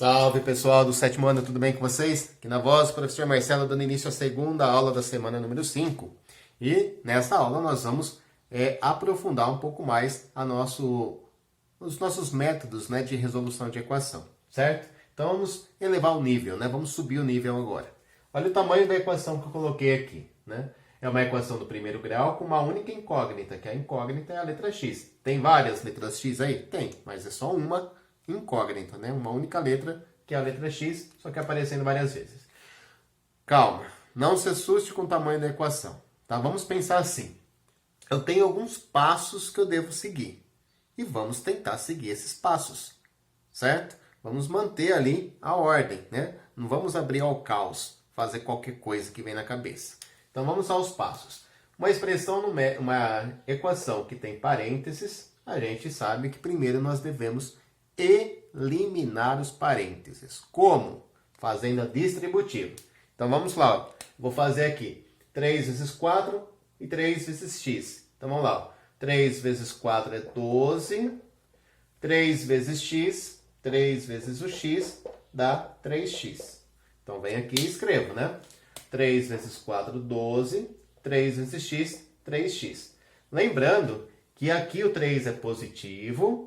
Salve pessoal do sétimo ano, tudo bem com vocês? Aqui na voz, o professor Marcelo dando início à segunda aula da semana número 5. E nessa aula nós vamos aprofundar um pouco mais os nossos métodos, né, de resolução de equação, certo? Então vamos elevar o nível, né? Vamos subir o nível agora. Olha o tamanho da equação que eu coloquei aqui, né? É uma equação do primeiro grau com uma única incógnita, que a incógnita é a letra x. Tem várias letras x aí? Tem, mas é só uma incógnita, né? Uma única letra, que é a letra x, só que aparecendo várias vezes. Calma, não se assuste com o tamanho da equação, tá? Vamos pensar assim. Eu tenho alguns passos que eu devo seguir. E vamos tentar seguir esses passos, certo? Vamos manter ali a ordem, né? Não vamos abrir ao caos, fazer qualquer coisa que vem na cabeça. Então vamos aos passos. Uma expressão, uma equação que tem parênteses, a gente sabe que primeiro nós devemos eliminar os parênteses. Como? Fazendo a distributiva. Então vamos lá, ó. Vou fazer aqui 3 vezes 4 e 3 vezes x. Então vamos lá, ó. 3 vezes 4 é 12, 3 vezes x, 3 vezes o x dá 3x. Então vem aqui e escrevo, né? 3 vezes 4, 12, 3 vezes x, 3x. Lembrando que aqui o 3 é positivo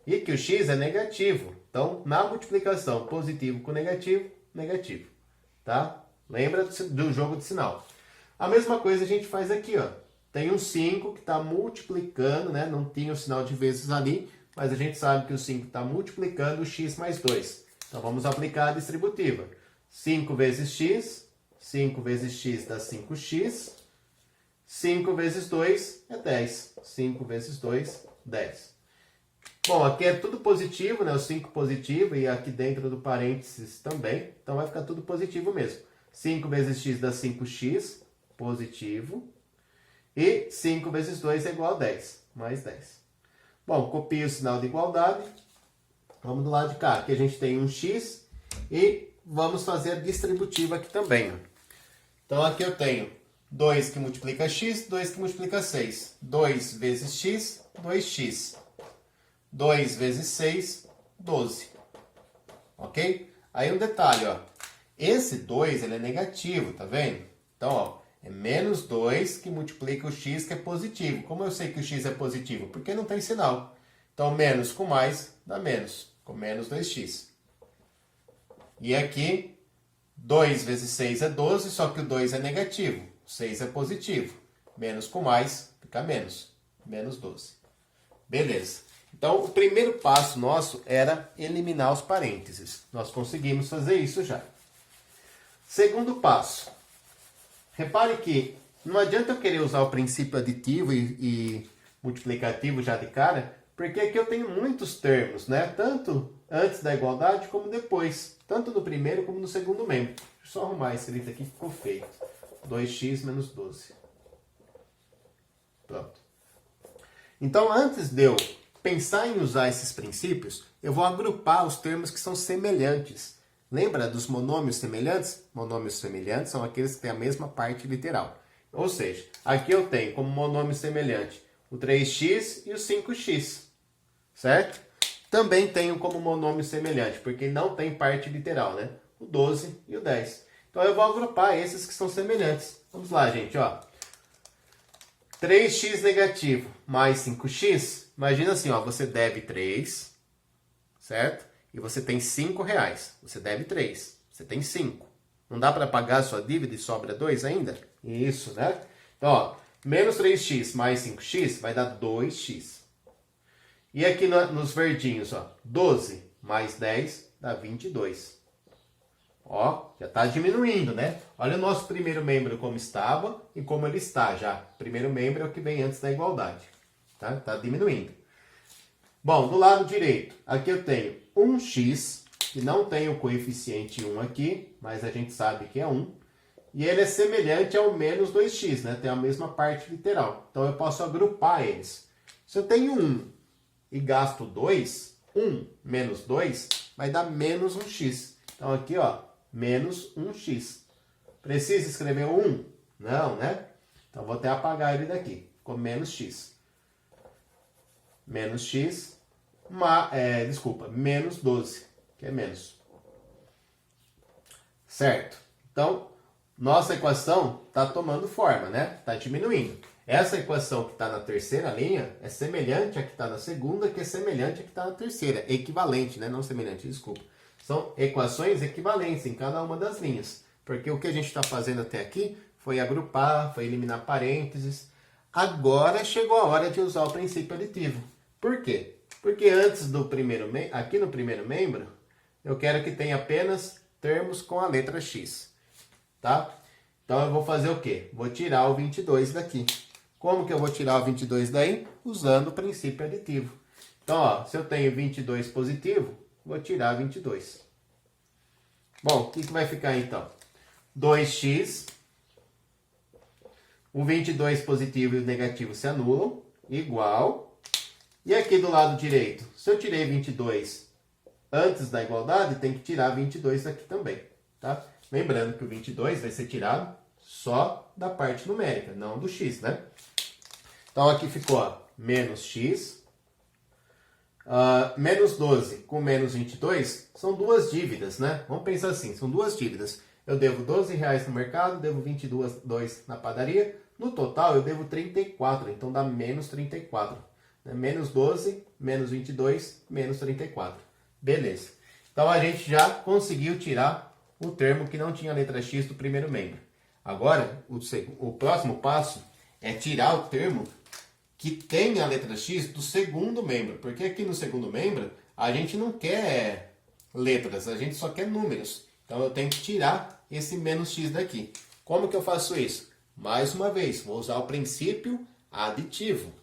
e que o x é negativo. Então, na multiplicação, positivo com negativo, negativo. Tá? Lembra do jogo de sinal. A mesma coisa a gente faz aqui, ó. Tem um 5 que está multiplicando, né? Não tinha o sinal de vezes ali, mas a gente sabe que o 5 está multiplicando o x mais 2. Então, vamos aplicar a distributiva. 5 vezes x, 5 vezes x dá 5x. 5 vezes 2 é 10. 5 vezes 2, 10. Bom, aqui é tudo positivo, né? O 5 positivo e aqui dentro do parênteses também. Então, vai ficar tudo positivo mesmo. 5 vezes x dá 5x, positivo. E 5 vezes 2 é igual a 10, mais 10. Bom, copio o sinal de igualdade. Vamos do lado de cá. Aqui a gente tem um x e vamos fazer a distributiva aqui também. Então, aqui eu tenho 2 que multiplica x, 2 que multiplica 6. 2 vezes x, 2x. 2 vezes 6, 12. Ok? Aí um detalhe, ó. Esse 2, ele é negativo, tá vendo? Então, ó, é menos 2 que multiplica o x, que é positivo. Como eu sei que o x é positivo? Porque não tem sinal. Então, menos com mais dá menos, com menos 2x. E aqui, 2 vezes 6 é 12, só que o 2 é negativo. 6 é positivo. Menos com mais fica menos, menos 12. Beleza. Então, o primeiro passo nosso era eliminar os parênteses. Nós conseguimos fazer isso já. Segundo passo. Repare que não adianta eu querer usar o princípio aditivo e multiplicativo já de cara, porque aqui eu tenho muitos termos, né? Tanto antes da igualdade como depois. Tanto no primeiro como no segundo membro. Deixa eu só arrumar a escrita aqui que ficou feio. 2x menos 12. Pronto. Então, antes de eu pensar em usar esses princípios, eu vou agrupar os termos que são semelhantes. Lembra dos monômios semelhantes? Monômios semelhantes são aqueles que têm a mesma parte literal. Ou seja, aqui eu tenho como monômio semelhante o 3x e o 5x. Certo? Também tenho como monômio semelhante, porque não tem parte literal, né? O 12 e o 10. Então eu vou agrupar esses que são semelhantes. Vamos lá, gente, ó. 3x negativo mais 5x. Imagina assim, ó, você deve 3, certo? E você tem 5 reais. Você deve 3, você tem 5. Não dá para pagar a sua dívida e sobra 2 ainda? Isso, né? Então, ó, menos 3x mais 5x vai dar 2x. E aqui nos verdinhos, ó, 12 mais 10 dá 22. Ó, já está diminuindo, né? Olha o nosso primeiro membro como estava e como ele está já. O primeiro membro é o que vem antes da igualdade. Tá? Tá diminuindo. Bom, do lado direito, aqui eu tenho 1x, que não tem o coeficiente 1 aqui, mas a gente sabe que é 1. E ele é semelhante ao menos 2x, né? Tem a mesma parte literal. Então eu posso agrupar eles. Se eu tenho 1 e gasto 2, 1 menos 2 vai dar menos 1x. Então aqui, ó, menos 1x. Precisa escrever o 1? Não, né? Então vou até apagar ele daqui. Ficou menos x. Menos x, menos 12, que é menos. certo? Então, nossa equação está tomando forma, né? Está diminuindo. Essa equação que está na terceira linha é semelhante à que está na segunda, que é semelhante à que está na terceira. Equivalente, né? Não semelhante, desculpa. São equações equivalentes em cada uma das linhas. Porque o que a gente está fazendo até aqui foi agrupar, foi eliminar parênteses. Agora chegou a hora de usar o princípio aditivo. Por quê? Porque antes do primeiro aqui no primeiro membro, eu quero que tenha apenas termos com a letra X. Tá? Então eu vou fazer o quê? Vou tirar o 22 daqui. Como que eu vou tirar o 22 daí? Usando o princípio aditivo. Então, ó, se eu tenho 22 positivo, vou tirar 22. Bom, o que vai ficar então? 2x, o 22 positivo e o negativo se anulam, igual. E aqui do lado direito, se eu tirei 22 antes da igualdade, tem que tirar 22 daqui também, tá? Lembrando que o 22 vai ser tirado só da parte numérica, não do x, né? Então aqui ficou, ó, menos x, menos 12 com menos 22 são duas dívidas, né? Vamos pensar assim, são duas dívidas. Eu devo R$12 no mercado, devo 22 na padaria. No total eu devo 34, então dá menos 34. Né? Menos 12, menos 22, menos 34. Beleza. Então a gente já conseguiu tirar o termo que não tinha a letra X do primeiro membro. Agora, o próximo passo é tirar o termo que tem a letra X do segundo membro. Porque aqui no segundo membro, a gente não quer letras, a gente só quer números. Então eu tenho que tirar esse menos X daqui. Como que eu faço isso? Mais uma vez, vou usar o princípio aditivo.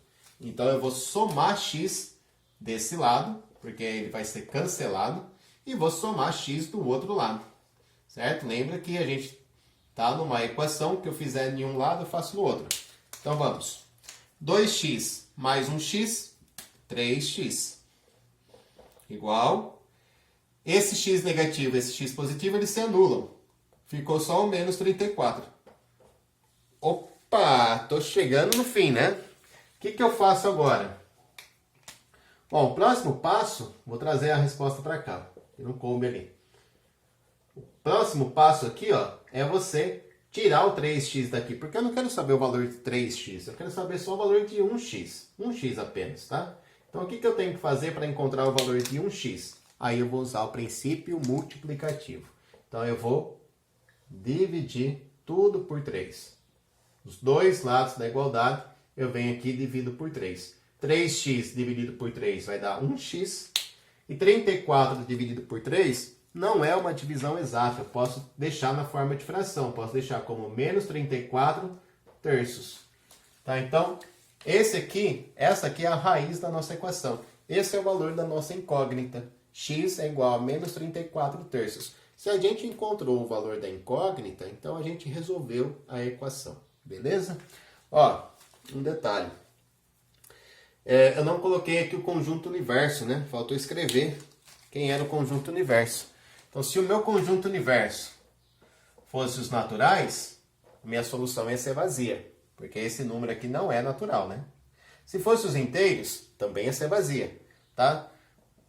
Então eu vou somar X desse lado, porque ele vai ser cancelado, e vou somar X do outro lado. Certo? Lembra que a gente está numa equação que eu fizer em um lado, eu faço no outro. Então vamos. 2x mais 1x, 3x. Igual. Esse x negativo e esse x positivo, eles se anulam. Ficou só o menos 34. Opa, tô chegando no fim, né? O que eu faço agora? Bom, o próximo passo, vou trazer a resposta para cá, que não coube ali. O próximo passo aqui, ó, é você tirar o 3x daqui, porque eu não quero saber o valor de 3x, eu quero saber só o valor de 1x, 1x apenas, tá? Então o que eu tenho que fazer para encontrar o valor de 1x? Aí eu vou usar o princípio multiplicativo. Então eu vou dividir tudo por 3. Os dois lados da igualdade, eu venho aqui e divido por 3. 3x dividido por 3 vai dar 1x. E 34 dividido por 3 não é uma divisão exata. Eu posso deixar na forma de fração. Eu posso deixar como menos 34 terços. Tá? Então, essa aqui é a raiz da nossa equação. Esse é o valor da nossa incógnita. X é igual a menos 34 terços. Se a gente encontrou o valor da incógnita, então a gente resolveu a equação. Beleza? Ó, um detalhe. Eu não coloquei aqui o conjunto universo, né? Faltou escrever quem era o conjunto universo. Então, se o meu conjunto universo fosse os naturais, minha solução ia ser vazia, porque esse número aqui não é natural, né? Se fosse os inteiros, também ia ser vazia, tá?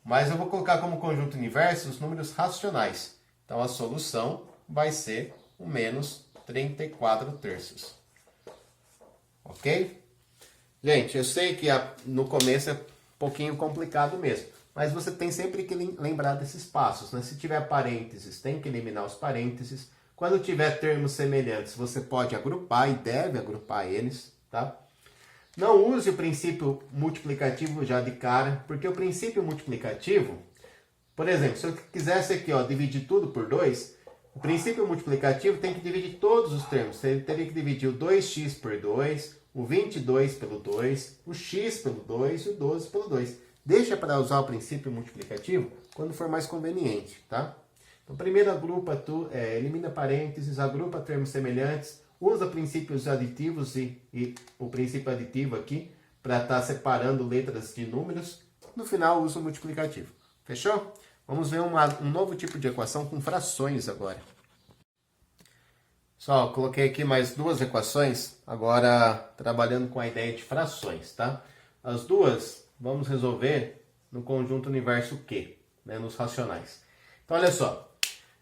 Mas eu vou colocar como conjunto universo os números racionais. Então, a solução vai ser o menos 34 terços. Ok? Gente, eu sei que no começo é um pouquinho complicado mesmo, mas você tem sempre que lembrar desses passos, né? Se tiver parênteses, tem que eliminar os parênteses. Quando tiver termos semelhantes, você pode agrupar e deve agrupar eles, tá? Não use o princípio multiplicativo já de cara, porque o princípio multiplicativo, por exemplo, se eu quisesse aqui, ó, dividir tudo por 2, o princípio multiplicativo tem que dividir todos os termos. Você teria que dividir o 2x por 2, o 22 pelo 2, o x pelo 2 e o 12 pelo 2. Deixa para usar o princípio multiplicativo quando for mais conveniente, tá? Então, primeiro agrupa, elimina parênteses, agrupa termos semelhantes, usa princípios aditivos e o princípio aditivo aqui para estar separando letras de números. No final, usa o multiplicativo. Fechou? Vamos ver um novo tipo de equação com frações agora. Só coloquei aqui mais duas equações, agora trabalhando com a ideia de frações, tá? As duas vamos resolver no conjunto universo Q, né, nos racionais. Então, olha só.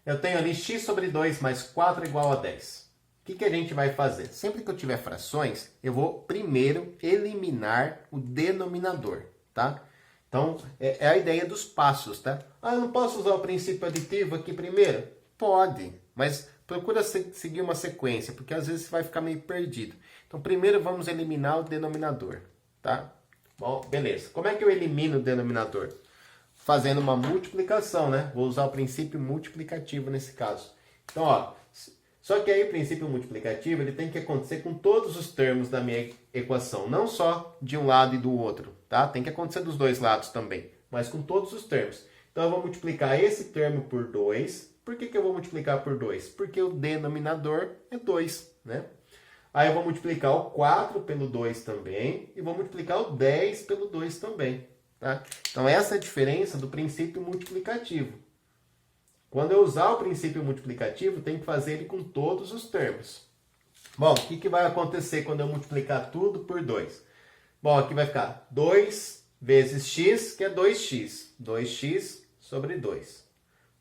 Eu tenho ali x sobre 2 mais 4 igual a 10. O que a gente vai fazer? Sempre que eu tiver frações, eu vou primeiro eliminar o denominador, tá? Então, é a ideia dos passos, tá? Ah, eu não posso usar o princípio aditivo aqui primeiro? Pode, mas procura seguir uma sequência, porque às vezes você vai ficar meio perdido. Então, primeiro vamos eliminar o denominador, tá? Bom, beleza. Como é que eu elimino o denominador? Fazendo uma multiplicação, né? Vou usar o princípio multiplicativo nesse caso. Então, ó, só que aí o princípio multiplicativo ele tem que acontecer com todos os termos da minha equação, não só de um lado e do outro, tá? Tem que acontecer dos dois lados também, mas com todos os termos. Então eu vou multiplicar esse termo por 2. Por que eu vou multiplicar por 2? Porque o denominador é 2, né? Aí eu vou multiplicar o 4 pelo 2 também e vou multiplicar o 10 pelo 2 também, tá? Então essa é a diferença do princípio multiplicativo. Quando eu usar o princípio multiplicativo, tem que fazer ele com todos os termos. Bom, o que vai acontecer quando eu multiplicar tudo por 2? Bom, aqui vai ficar 2 vezes x, que é 2x. 2x sobre 2.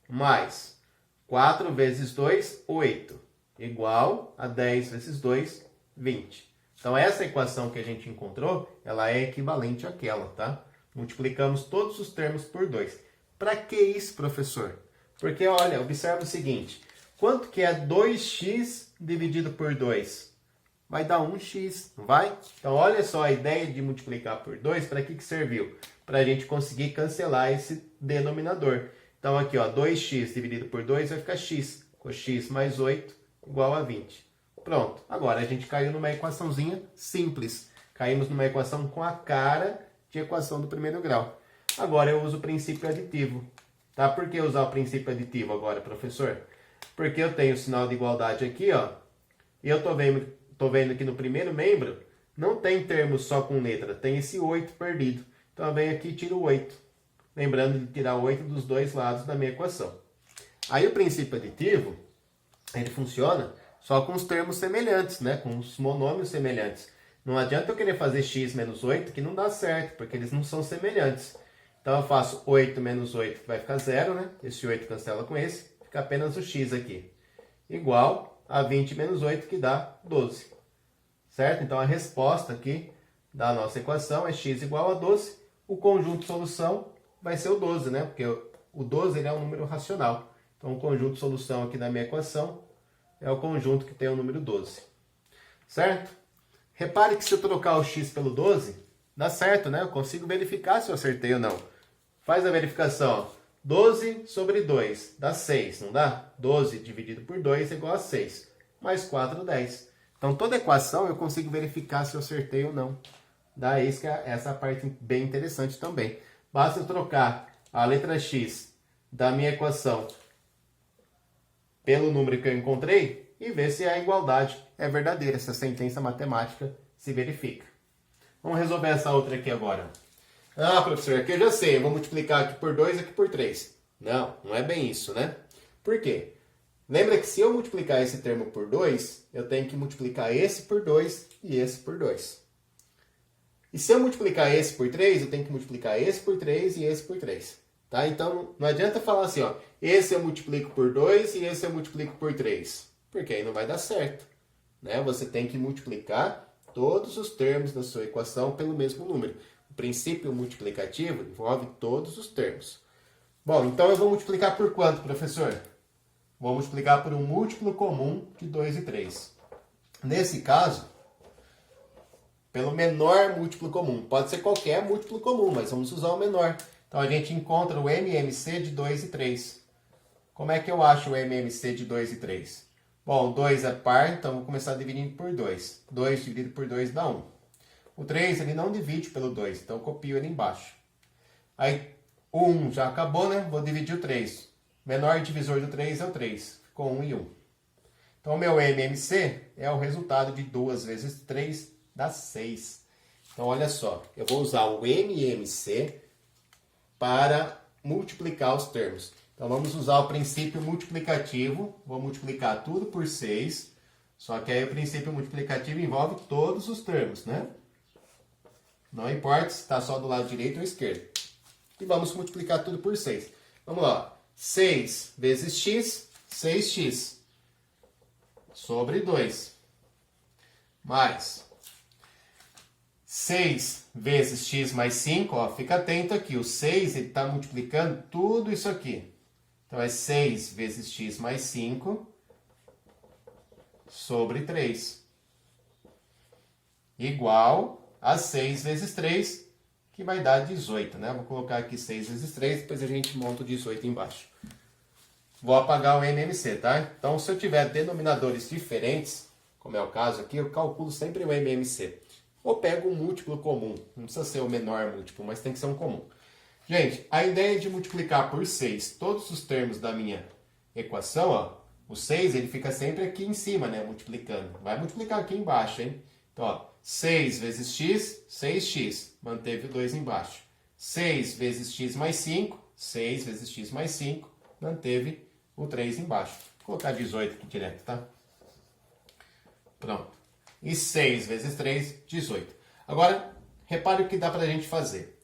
Mais 4 vezes 2, 8. Igual a 10 vezes 2, 20. Então, essa equação que a gente encontrou, ela é equivalente àquela, tá? Multiplicamos todos os termos por 2. Para que isso, professor? Porque, olha, observa o seguinte. Quanto que é 2x dividido por 2? Vai dar 1x, não vai? Então, olha só a ideia de multiplicar por 2, para que serviu? Para a gente conseguir cancelar esse denominador. Então, aqui, ó, 2x dividido por 2 vai ficar x. Ficou x mais 8 igual a 20. Pronto. Agora, a gente caiu numa equaçãozinha simples. Caímos numa equação com a cara de equação do primeiro grau. Agora, eu uso o princípio aditivo. Tá? Por que usar o princípio aditivo agora, professor? Porque eu tenho o sinal de igualdade aqui, ó. E eu tô vendo que no primeiro membro não tem termo só com letra. Tem esse 8 perdido. Então, eu venho aqui e tiro o 8. Lembrando de tirar o 8 dos dois lados da minha equação. Aí, o princípio aditivo, ele funciona só com os termos semelhantes, né? Com os monômios semelhantes. Não adianta eu querer fazer x menos 8, que não dá certo, porque eles não são semelhantes. Então, eu faço 8 menos 8, que vai ficar 0, né? Esse 8 cancela com esse, fica apenas o x aqui. Igual a 20 menos 8, que dá 12. Certo? Então, a resposta aqui da nossa equação é x igual a 12. O conjunto de solução vai ser o 12, né? Porque o 12 ele é um número racional. Então, o conjunto de solução aqui da minha equação é o conjunto que tem o número 12. Certo? Repare que se eu trocar o x pelo 12, dá certo, né? Eu consigo verificar se eu acertei ou não. Faz a verificação. 12 sobre 2 dá 6, não dá? 12 dividido por 2 é igual a 6. Mais 4, 10. Então, toda equação eu consigo verificar se eu acertei ou não. Daí essa parte bem interessante também. Basta eu trocar a letra x da minha equação pelo número que eu encontrei e ver se a igualdade é verdadeira, se a sentença matemática se verifica. Vamos resolver essa outra aqui agora. Ah, professor, aqui eu já sei, eu vou multiplicar aqui por 2 e aqui por 3. Não, não é bem isso, né? Por quê? Lembra que se eu multiplicar esse termo por 2, eu tenho que multiplicar esse por 2 e esse por 2. E se eu multiplicar esse por 3, eu tenho que multiplicar esse por 3 e esse por 3. Tá? Então, não adianta falar assim, ó, esse eu multiplico por 2 e esse eu multiplico por 3. Porque aí não vai dar certo. Né? Você tem que multiplicar todos os termos da sua equação pelo mesmo número. O princípio multiplicativo envolve todos os termos. Bom, então eu vou multiplicar por quanto, professor? Vou multiplicar por um múltiplo comum de 2 e 3. Nesse caso, pelo menor múltiplo comum. Pode ser qualquer múltiplo comum, mas vamos usar o menor. Então, a gente encontra o MMC de 2 e 3. Como é que eu acho o MMC de 2 e 3? Bom, 2 é par, então vou começar dividindo por 2. 2 dividido por 2 dá 1. O 3 ele não divide pelo 2, então eu copio ele embaixo. Aí, o 1 já acabou, né? Vou dividir o 3. Menor divisor do 3 é o 3. Ficou 1 e 1. Então, o meu MMC é o resultado de 2 vezes 3, dá 6. Então, olha só. Eu vou usar o MMC para multiplicar os termos. Então, vamos usar o princípio multiplicativo. Vou multiplicar tudo por 6. Só que aí o princípio multiplicativo envolve todos os termos, né? Não importa se está só do lado direito ou esquerdo. E vamos multiplicar tudo por 6. Vamos lá. 6 vezes x 6x sobre 2 mais 6 vezes x mais 5, ó, fica atento aqui, o 6 está multiplicando tudo isso aqui. Então, é 6 vezes x mais 5 sobre 3. Igual a 6 vezes 3, que vai dar 18, né? Vou colocar aqui 6 vezes 3, depois a gente monta o 18 embaixo. Vou apagar o MMC, tá? Então, se eu tiver denominadores diferentes, como é o caso aqui, eu calculo sempre o MMC. Ou pego um múltiplo comum. Não precisa ser o menor múltiplo, mas tem que ser um comum. Gente, a ideia de multiplicar por 6 todos os termos da minha equação, ó, o 6 ele fica sempre aqui em cima, né, multiplicando. Vai multiplicar aqui embaixo, hein? Então, ó, 6 vezes x, 6x. Manteve o 2 embaixo. 6 vezes x mais 5, 6 vezes x mais 5. Manteve o 3 embaixo. Vou colocar 18 aqui direto, tá? Pronto. E 6 vezes 3, 18. Agora, repare o que dá pra gente fazer.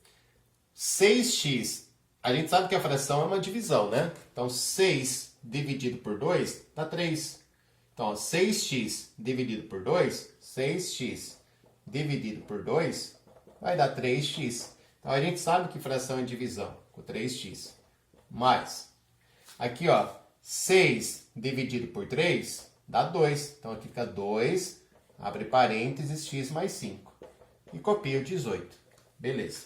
6x, a gente sabe que a fração é uma divisão, né? Então, 6 dividido por 2 dá 3. Então, ó, 6x dividido por 2, 6x dividido por 2 vai dar 3x. Então, a gente sabe que fração é divisão, com 3x. Mais, aqui, ó, 6 dividido por 3 dá 2. Então, aqui fica 2, abre parênteses, x mais 5. E copia o 18. Beleza.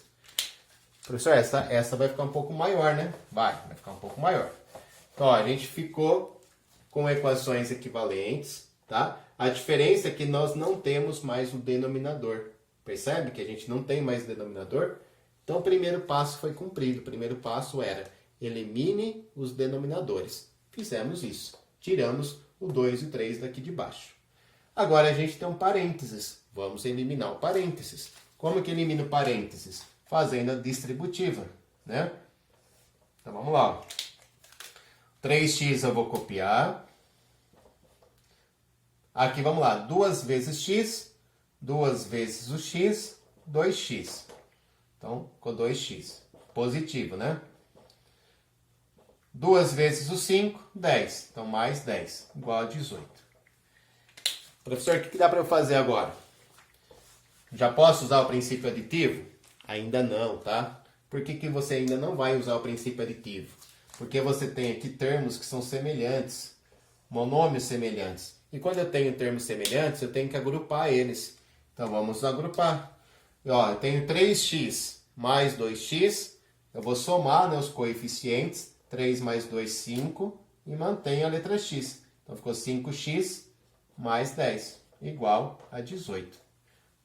Professor, essa vai ficar um pouco maior, né? Vai ficar um pouco maior. Então, ó, a gente ficou com equações equivalentes, tá? A diferença é que nós não temos mais o denominador. Percebe que a gente não tem mais denominador? Então, o primeiro passo foi cumprido. O primeiro passo era elimine os denominadores. Fizemos isso. Tiramos o 2 e o 3 daqui de baixo. Agora, a gente tem um parênteses. Vamos eliminar o parênteses. Como que elimina o parênteses? Fazendo a distributiva, né? Então, vamos lá. 3x eu vou copiar. Aqui, vamos lá. 2 vezes x, 2 vezes o x, 2x. Então, ficou 2x. Positivo, né? 2 vezes o 5, 10. Então, mais 10, igual a 18. Professor, o que dá para eu fazer agora? Já posso usar o princípio aditivo? Ainda não, tá? Por que você ainda não vai usar o princípio aditivo? Porque você tem aqui termos que são semelhantes, monômios semelhantes. E quando eu tenho termos semelhantes, eu tenho que agrupar eles. Então, vamos agrupar. Ó, eu tenho 3x mais 2x. Eu vou somar, né, os coeficientes. 3 mais 2, 5. E mantenho a letra x. Então, ficou 5x mais 10, igual a 18.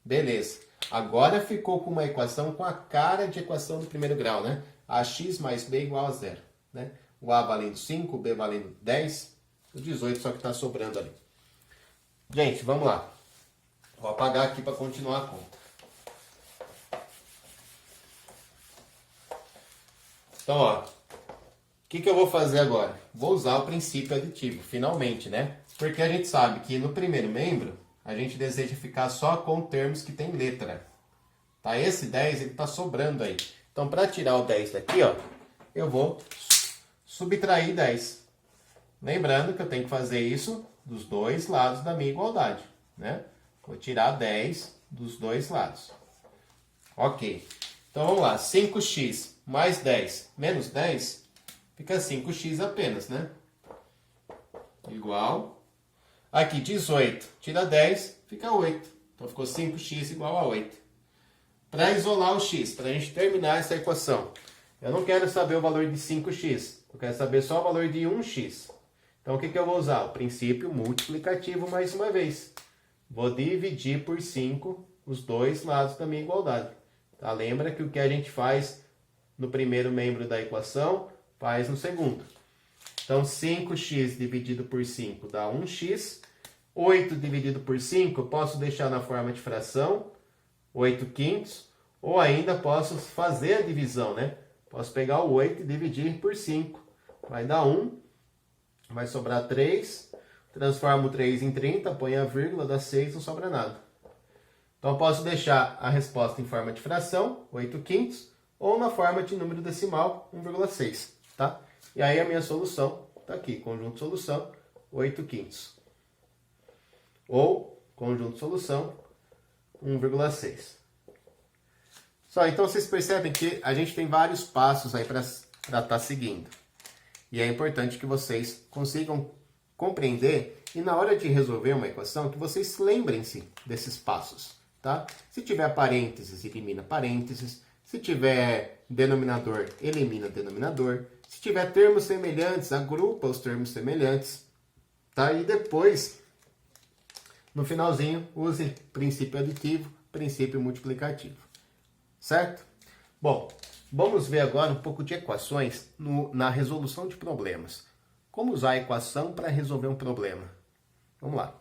Beleza. Agora ficou com uma equação com a cara de equação do primeiro grau, né? Ax mais b igual a 0. Né? O a valendo 5, o b valendo 10, o 18 só que está sobrando ali. Gente, vamos lá. Vou apagar aqui para continuar a conta. Então, ó, o que eu vou fazer agora? Vou usar o princípio aditivo, finalmente, né? Porque a gente sabe que no primeiro membro, a gente deseja ficar só com termos que tem letra. Tá? Esse 10, ele tá sobrando aí. Então, para tirar o 10 daqui, ó, eu vou subtrair 10. Lembrando que eu tenho que fazer isso dos dois lados da minha igualdade, né? Vou tirar 10 dos dois lados. Ok. Então, vamos lá. 5x mais 10 menos 10 fica 5x apenas, né? Igual. Aqui, 18. Tira 10, fica 8. Então, ficou 5x igual a 8. Para isolar o x, para a gente terminar essa equação, eu não quero saber o valor de 5x. Eu quero saber só o valor de 1x. Então, o que eu vou usar? O princípio multiplicativo mais uma vez. Vou dividir por 5 os dois lados da minha igualdade. Tá? Lembra que o que a gente faz no primeiro membro da equação, faz no segundo. Então, 5x dividido por 5 dá 1x. 8 dividido por 5 eu posso deixar na forma de fração, 8 quintos. Ou ainda posso fazer a divisão, né? Posso pegar o 8 e dividir por 5. Vai dar 1. Vai sobrar 3. Transformo o 3 em 30, põe a vírgula, dá 6, não sobra nada. Então, eu posso deixar a resposta em forma de fração, 8 quintos, ou na forma de número decimal, 1,6, tá? E aí a minha solução tá aqui, conjunto de solução, 8/5. Ou, conjunto de solução, 1,6. Só, então vocês percebem que a gente tem vários passos aí para estar seguindo. E é importante que vocês consigam compreender e na hora de resolver uma equação, que vocês lembrem-se desses passos, tá? Se tiver parênteses, elimina parênteses. Se tiver denominador, elimina denominador. Se tiver termos semelhantes, agrupa os termos semelhantes, tá? E depois, no finalzinho, use princípio aditivo, princípio multiplicativo, certo? Bom, vamos ver agora um pouco de equações na resolução de problemas. Como usar a equação para resolver um problema? Vamos lá.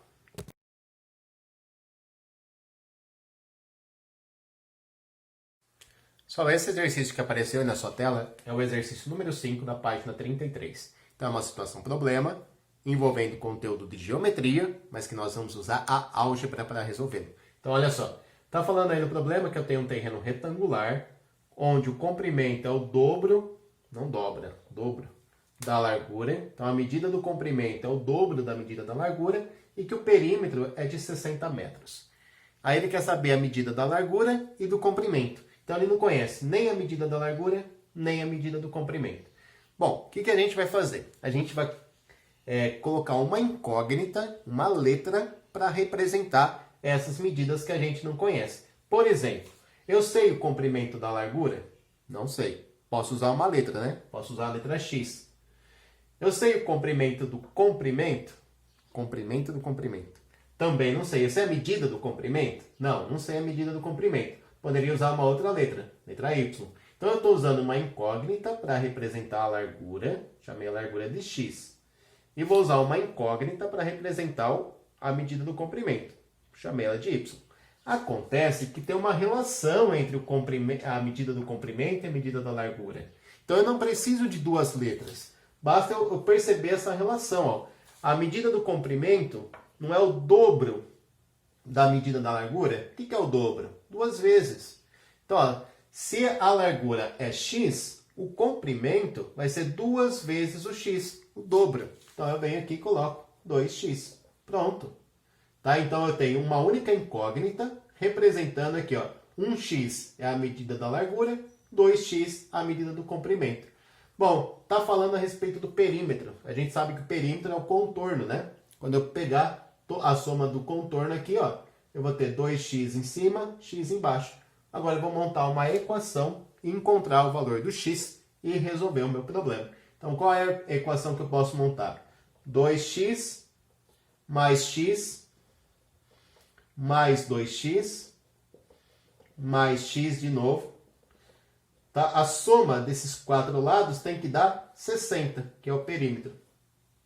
Só esse exercício que apareceu aí na sua tela é o exercício número 5 da página 33. Então é uma situação problema envolvendo conteúdo de geometria, mas que nós vamos usar a álgebra para resolver. Então olha só, está falando aí no problema que eu tenho um terreno retangular, onde o comprimento é o dobro, não dobra, dobro, da largura. Então a medida do comprimento é o dobro da medida da largura e que o perímetro é de 60 metros. Aí ele quer saber a medida da largura e do comprimento. Então ele não conhece nem a medida da largura, nem a medida do comprimento. Bom, o que a gente vai fazer? A gente vai colocar uma incógnita, uma letra, para representar essas medidas que a gente não conhece. Por exemplo, eu sei o comprimento da largura? Não sei. Posso usar uma letra, né? Posso usar a letra X. Eu sei o comprimento do comprimento? Comprimento do comprimento. Também não sei. Eu sei a medida do comprimento? Não, não sei a medida do comprimento. Poderia usar uma outra letra, letra Y. Então eu estou usando uma incógnita para representar a largura, chamei a largura de X. E vou usar uma incógnita para representar a medida do comprimento, chamei ela de Y. Acontece que tem uma relação entre a medida do comprimento e a medida da largura. Então eu não preciso de duas letras. Basta eu perceber essa relação. Ó. A medida do comprimento não é o dobro da medida da largura? O que é o dobro? 2 vezes. Então, ó, se a largura é x, o comprimento vai ser 2 vezes o x, o dobro. Então eu venho aqui e coloco 2x. Pronto. Tá? Então eu tenho uma única incógnita representando aqui, ó, 1x é a medida da largura, 2x a medida do comprimento. Bom, tá falando a respeito do perímetro. A gente sabe que o perímetro é o contorno, né? Quando eu pegar a soma do contorno aqui, ó, eu vou ter 2x em cima, x embaixo. Agora eu vou montar uma equação e encontrar o valor do x e resolver o meu problema. Então, qual é a equação que eu posso montar? 2x mais x mais 2x mais x de novo. Tá? A soma desses 4 lados tem que dar 60, que é o perímetro.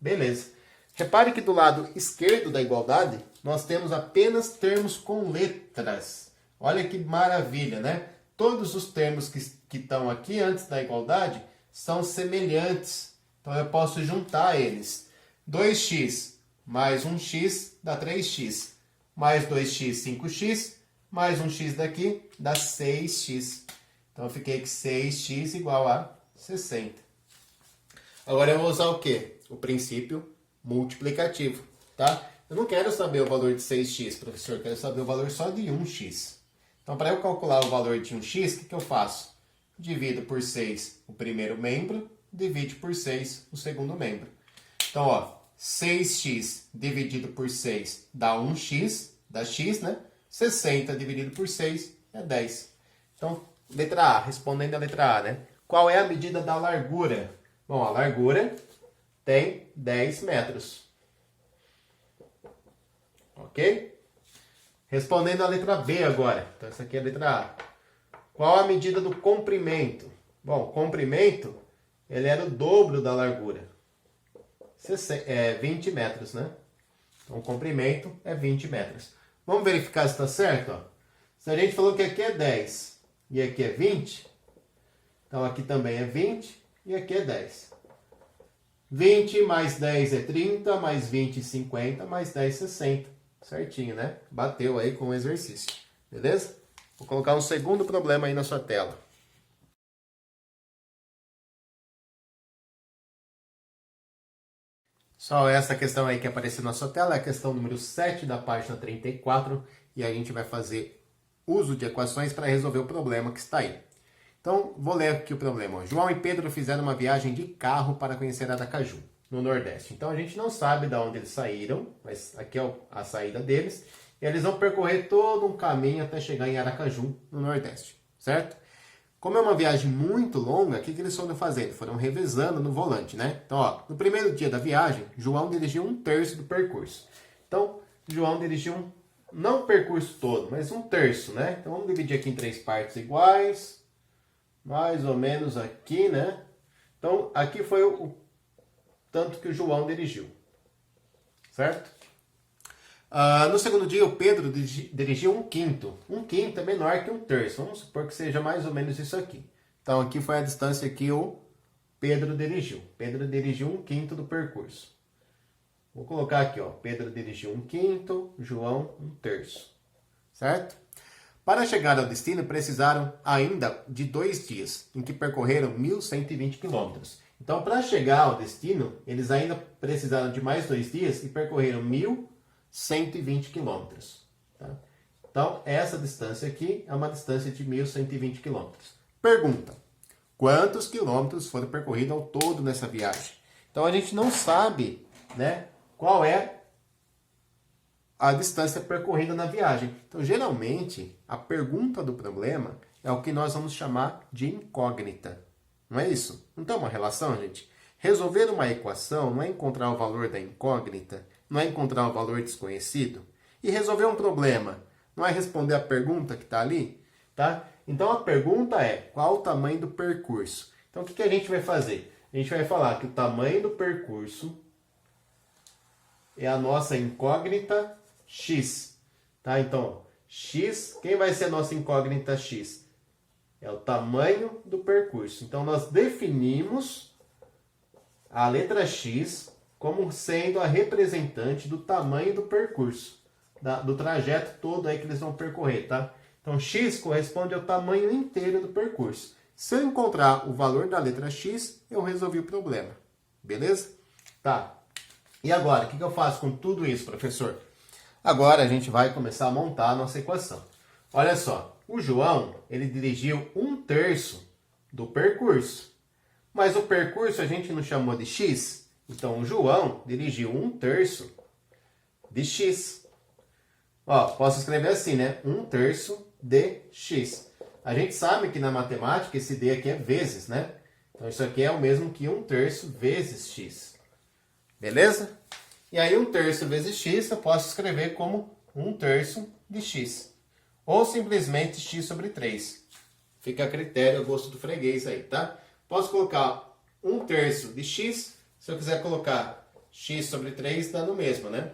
Beleza. Repare que do lado esquerdo da igualdade, nós temos apenas termos com letras. Olha que maravilha, né? Todos os termos que estão aqui antes da igualdade são semelhantes. Então eu posso juntar eles. 2x mais 1x dá 3x. Mais 2x, 5x. Mais 1x daqui dá 6x. Então eu fiquei com 6x igual a 60. Agora eu vou usar o quê? O princípio multiplicativo, tá? Eu não quero saber o valor de 6x, professor. Eu quero saber o valor só de 1x. Então, para eu calcular o valor de 1x, o que eu faço? Divido por 6 o primeiro membro, divide por 6 o segundo membro. Então, ó, 6x dividido por 6 dá 1x, dá x, né? 60 dividido por 6 é 10. Então, letra A, respondendo a letra A, né? Qual é a medida da largura? Bom, a largura tem 10 metros. Ok? Respondendo a letra B agora. Então, essa aqui é a letra A. Qual a medida do comprimento? Bom, o comprimento, ele era o dobro da largura. 20 metros, né? Então, o comprimento é 20 metros. Vamos verificar se está certo? Ó. Se a gente falou que aqui é 10 e aqui é 20, então aqui também é 20 e aqui é 10. 20 mais 10 é 30, mais 20, 50, mais 10, 60. Certinho, né? Bateu aí com o exercício. Beleza? Vou colocar um segundo problema aí na sua tela. Só essa questão aí que apareceu na sua tela é a questão número 7 da página 34 e a gente vai fazer uso de equações para resolver o problema que está aí. Então, vou ler aqui o problema. João e Pedro fizeram uma viagem de carro para conhecer Aracaju, no Nordeste. Então, a gente não sabe de onde eles saíram, mas aqui é a saída deles. E eles vão percorrer todo um caminho até chegar em Aracaju, no Nordeste, certo? Como é uma viagem muito longa, o que eles foram fazendo? Foram revezando no volante, né? Então, ó, no primeiro dia da viagem, João dirigiu 1/3 do percurso. Então, João dirigiu não o percurso todo, mas 1/3, né? Então, vamos dividir aqui em 3 partes iguais, mais ou menos aqui, né? Então, aqui foi o tanto que o João dirigiu, certo? No segundo dia, o Pedro dirigiu 1/5. 1/5 é menor que 1/3. Vamos supor que seja mais ou menos isso aqui. Então, aqui foi a distância que o Pedro dirigiu. Pedro dirigiu 1/5 do percurso. Vou colocar aqui, ó. Pedro dirigiu 1/5, João 1/3. Certo? Para chegar ao destino, precisaram ainda de 2 dias, em que percorreram 1.120 quilômetros. Então, para chegar ao destino, eles ainda precisaram de mais 2 dias e percorreram 1.120 quilômetros. Tá? Então, essa distância aqui é uma distância de 1.120 quilômetros. Pergunta: quantos quilômetros foram percorridos ao todo nessa viagem? Então, a gente não sabe, né, qual é a distância percorrida na viagem. Então, geralmente, a pergunta do problema é o que nós vamos chamar de incógnita. Não é isso? Não tem uma relação, gente? Resolver uma equação não é encontrar o valor da incógnita, não é encontrar o valor desconhecido. E resolver um problema não é responder a pergunta que está ali, tá? Então, a pergunta é, qual o tamanho do percurso? Então, o que a gente vai fazer? A gente vai falar que o tamanho do percurso é a nossa incógnita x, tá? Então, x, quem vai ser a nossa incógnita x? É o tamanho do percurso. Então, nós definimos a letra x como sendo a representante do tamanho do percurso, do trajeto todo aí que eles vão percorrer, tá? Então, x corresponde ao tamanho inteiro do percurso. Se eu encontrar o valor da letra x, eu resolvi o problema. Beleza? Tá. E agora, o que eu faço com tudo isso, professor? Agora a gente vai começar a montar a nossa equação. Olha só, o João, ele dirigiu 1/3 do percurso. Mas o percurso a gente não chamou de x. Então, o João dirigiu 1/3 de x. Ó, posso escrever assim, né? 1/3 de x. A gente sabe que na matemática esse d aqui é vezes, né? Então, isso aqui é o mesmo que 1/3 vezes x. Beleza? E aí, 1/3 vezes x eu posso escrever como 1/3 de x. Ou simplesmente x sobre 3. Fica a critério, a gosto do freguês aí, tá? Posso colocar 1/3 de x. Se eu quiser colocar x sobre 3, dá no mesmo, né?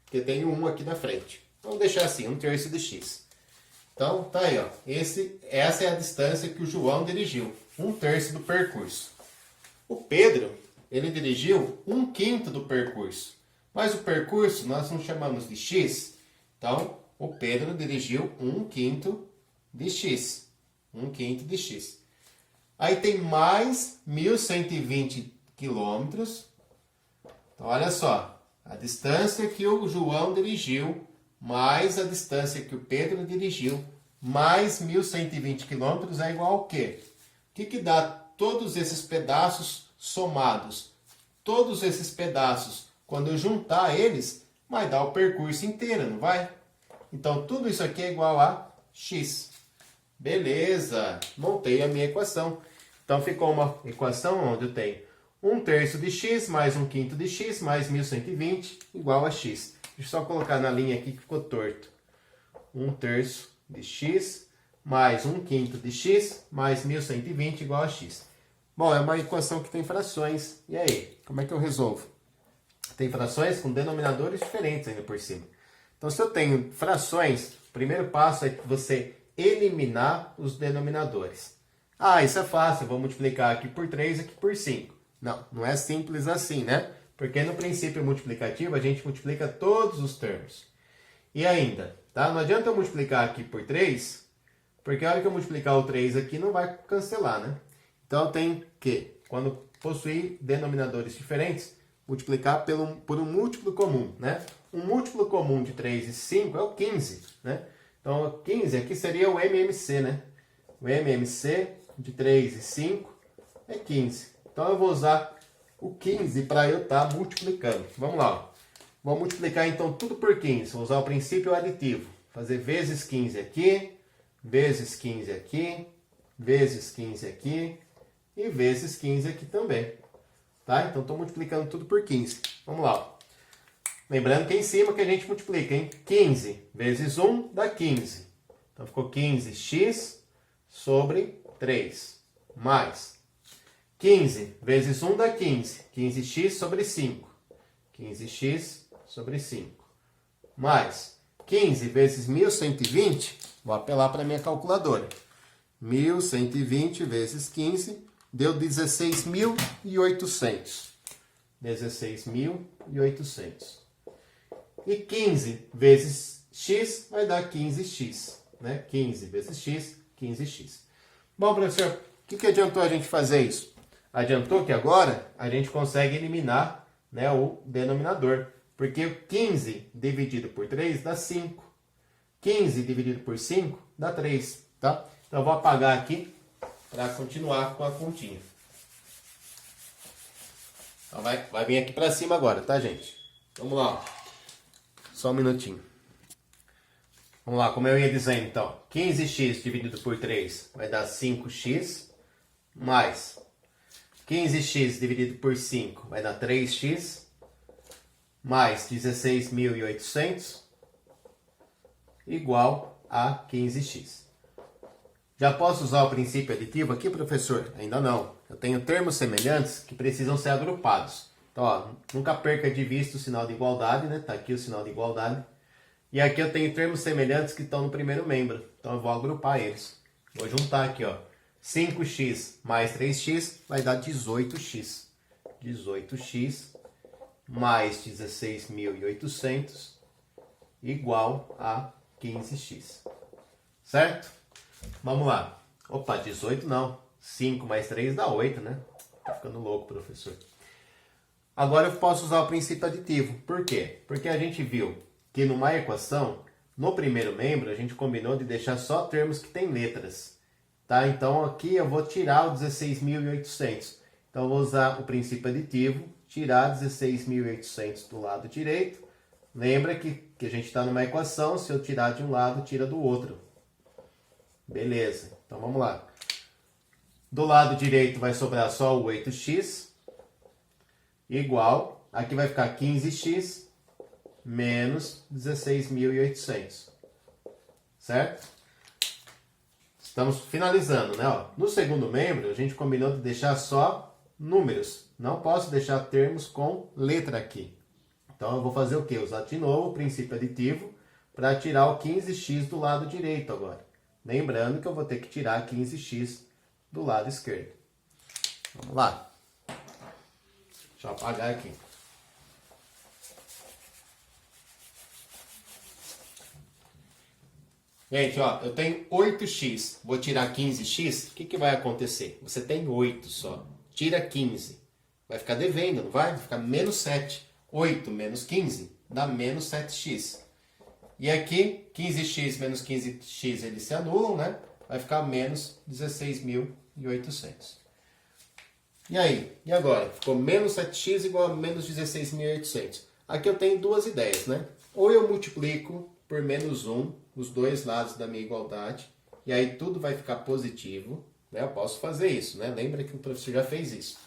Porque tem o 1 aqui na frente. Vamos deixar assim, 1/3 de x. Então, tá aí, ó. Essa é a distância que o João dirigiu. 1/3 do percurso. O Pedro, ele dirigiu 1/5 do percurso. Mas o percurso nós não chamamos de x. Então, o Pedro dirigiu 1/5 de x. 1/5 de x. Aí tem mais 1.120 quilômetros. Então, olha só. A distância que o João dirigiu, mais a distância que o Pedro dirigiu, mais 1.120 quilômetros é igual ao quê? O que dá todos esses pedaços somados? Todos esses pedaços, quando eu juntar eles, vai dar o percurso inteiro, não vai? Então, tudo isso aqui é igual a x. Beleza, montei a minha equação. Então, ficou uma equação onde eu tenho 1/3 de x mais 1/5 de x mais 1.120 igual a x. Deixa eu só colocar na linha aqui que ficou torto. 1/3 de x mais 1/5 de x mais 1.120 igual a x. Bom, é uma equação que tem frações. E aí, como é que eu resolvo? Tem frações com denominadores diferentes ainda por cima. Então, se eu tenho frações, o primeiro passo é você eliminar os denominadores. Ah, isso é fácil, eu vou multiplicar aqui por 3 e aqui por 5. Não, não é simples assim, né? Porque no princípio multiplicativo a gente multiplica todos os termos. E ainda, tá? Não adianta eu multiplicar aqui por 3, porque a hora que eu multiplicar o 3 aqui não vai cancelar, né? Então eu tenho que, quando possuir denominadores diferentes, multiplicar por um múltiplo comum, né? Um múltiplo comum de 3 e 5 é o 15, né? Então, o 15 aqui seria o MMC, né? O MMC de 3 e 5 é 15. Então, eu vou usar o 15 para eu estar multiplicando. Vamos lá, ó. Vou multiplicar, então, tudo por 15. Vou usar o princípio aditivo. Fazer vezes 15 aqui, vezes 15 aqui, vezes 15 aqui e vezes 15 aqui também. Tá? Então, estou multiplicando tudo por 15. Vamos lá, ó. Lembrando que é em cima que a gente multiplica, hein? 15 vezes 1 dá 15. Então, ficou 15x sobre 3. Mais 15 vezes 1 dá 15. 15x sobre 5. 15x sobre 5. Mais 15 vezes 1120. Vou apelar para a minha calculadora. 1120 vezes 15 deu 16.800. 16.800. E 15 vezes x vai dar 15x. Né? 15 vezes x, 15x. Bom, professor, o que adiantou a gente fazer isso? Adiantou que agora a gente consegue eliminar, né, o denominador. Porque 15 dividido por 3 dá 5. 15 dividido por 5 dá 3. Tá? Então eu vou apagar aqui para continuar com a continha. Então vai vir aqui para cima agora, tá, gente? Vamos lá. Só um minutinho. Vamos lá, como eu ia dizendo, então. 15x dividido por 3 vai dar 5x. Mais 15x dividido por 5 vai dar 3x. Mais 16.800 igual a 15x. Já posso usar o princípio aditivo aqui, professor? Ainda não. Eu tenho termos semelhantes que precisam ser agrupados. Então, ó, nunca perca de vista o sinal de igualdade, né? Tá aqui o sinal de igualdade. E aqui eu tenho termos semelhantes que estão no primeiro membro. Então, eu vou agrupar eles. Vou juntar aqui, ó. 5x mais 3x vai dar 18x. 18x mais 16.800 igual a 15x. Certo? Vamos lá. Opa, 18 não. 5 mais 3 dá 8, né? Tá ficando louco, professor. Agora eu posso usar o princípio aditivo. Por quê? Porque a gente viu que numa equação, no primeiro membro, a gente combinou de deixar só termos que têm letras. Tá? Então aqui eu vou tirar o 16.800. Então eu vou usar o princípio aditivo, tirar 16.800 do lado direito. Lembra que a gente está numa equação, se eu tirar de um lado, tira do outro. Beleza, então vamos lá. Do lado direito vai sobrar só o 8x, igual, aqui vai ficar 15x menos 16.800. Certo? Estamos finalizando, né? Ó, no segundo membro, a gente combinou de deixar só números. Não posso deixar termos com letra aqui. Então eu vou fazer o quê? Usar de novo o princípio aditivo para tirar o 15x do lado direito agora. Lembrando que eu vou ter que tirar 15x do lado esquerdo. Vamos lá. Deixa eu apagar aqui. Gente, ó, eu tenho 8x. Vou tirar 15x. O que vai acontecer? Você tem 8 só. Tira 15. Vai ficar devendo, não vai? Vai ficar menos 7. 8 menos 15 dá menos 7x. E aqui, 15x menos 15x, eles se anulam, né? Vai ficar menos 16.800. E aí? E agora? Ficou menos 7x igual a menos 16.800. Aqui eu tenho duas ideias, né? Ou eu multiplico por menos 1 os dois lados da minha igualdade, e aí tudo vai ficar positivo, né? Eu posso fazer isso, né? Lembra que o professor já fez isso.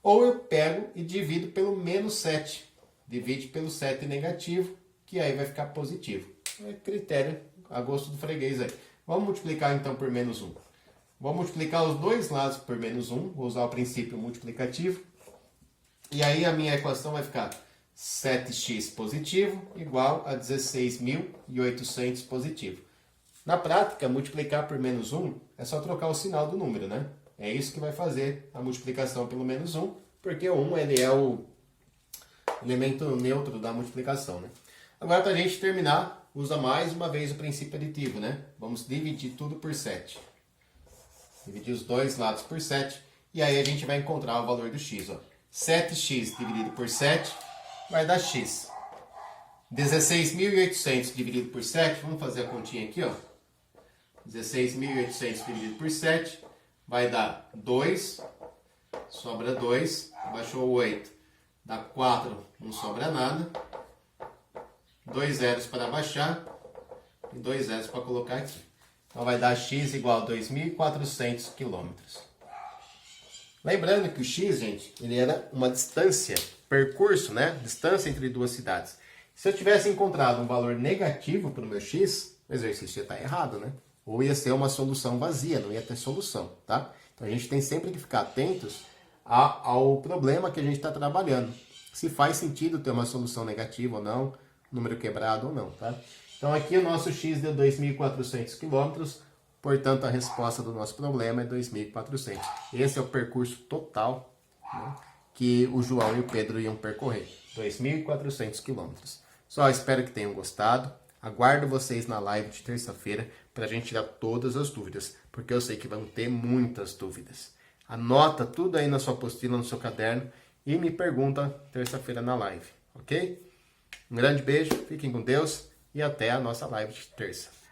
Ou eu pego e divido pelo menos 7. Divide pelo 7 negativo, que aí vai ficar positivo. É critério a gosto do freguês aí. Vamos multiplicar então por menos 1. Vou multiplicar os dois lados por menos 1. Vou usar o princípio multiplicativo. E aí a minha equação vai ficar 7x positivo igual a 16.800 positivo. Na prática, multiplicar por menos 1 é só trocar o sinal do número, né? É isso que vai fazer a multiplicação pelo menos 1, porque o 1 ele é o elemento neutro da multiplicação, né? Agora, para a gente terminar, usa mais uma vez o princípio aditivo, né? Vamos dividir tudo por 7. Dividir os dois lados por 7. E aí a gente vai encontrar o valor do x, ó. 7x dividido por 7 vai dar x. 16.800 dividido por 7, vamos fazer a continha aqui, ó. 16.800 dividido por 7 vai dar 2, sobra 2, baixou 8, dá 4, não sobra nada. 2 zeros para baixar e 2 zeros para colocar aqui. Então vai dar x igual a 2.400 quilômetros. Lembrando que o x, gente, ele era uma distância, percurso, né? Distância entre duas cidades. Se eu tivesse encontrado um valor negativo para o meu x, o exercício ia estar errado, né? Ou ia ser uma solução vazia, não ia ter solução, tá? Então a gente tem sempre que ficar atentos ao problema que a gente está trabalhando. Se faz sentido ter uma solução negativa ou não, número quebrado ou não, tá? Então aqui o nosso x deu 2.400 quilômetros, portanto a resposta do nosso problema é 2.400. Esse é o percurso total, né, que o João e o Pedro iam percorrer, 2.400 quilômetros. Só espero que tenham gostado. Aguardo vocês na live de terça-feira para a gente tirar todas as dúvidas, porque eu sei que vão ter muitas dúvidas. Anota tudo aí na sua apostila, no seu caderno e me pergunta terça-feira na live, ok? Um grande beijo, fiquem com Deus e até a nossa live de terça.